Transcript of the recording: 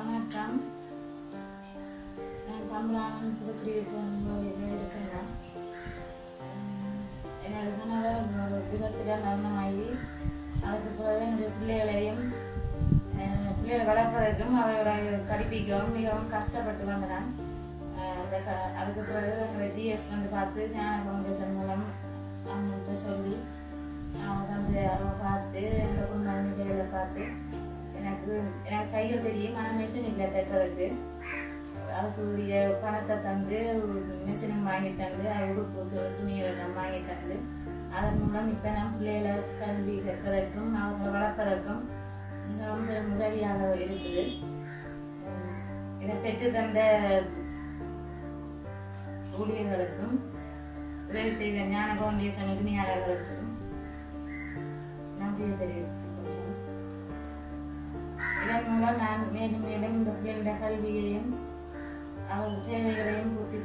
வணக்கம். நான் தமிழானன் புதுக்குடியிருப்பு இருக்கிறேன். என்னோட கணவர் விபத்தில் மரணமாகி அதுக்கு பிறகு என்னுடைய பிள்ளைகளை வளர்ப்பதற்கும் அவர்களை படிப்பிக்கவும் மிகவும் கஷ்டப்பட்டு வந்தேன். அதுக்கு பிறகு எங்களை ஜிஎஸ் பார்த்து ஞான ஃபவுண்டேஷன் மூலம் அவங்கள்ட்ட சொல்லி அவங்க பார்த்து என்னோட குடும்ப நிலைகளை பார்த்து எனக்கு கையில் தெரியும். ஆனால் மிஷின் இல்லை தைப்பதற்கு. அதுக்குரிய பணத்தை தந்து மிஷினும் வாங்கி தந்து உடுப்புக்கு துணிகளை வாங்கி தந்து அதன் மூலம் இப்போ நான் பிள்ளைகளை கல்வி கற்பதற்கும் அவர்களை வளர்ப்பதற்கும் மிகவும் உதவியாக இருக்குது. இதை பெற்று தந்த ஊழியர்களுக்கும் உதவி செய்த ஞான ஃபவுண்டேஷன் உரிமையாளர்களுக்கும் நன்றியை தெரிவித்துக் கொள்கிறேன். இதன் மூலம் நான் மேலும் மேலும் இந்த பிள்ளைಗಳ கல்வியையும் அவர்கள் தேவைகளையும் பூர்த்தி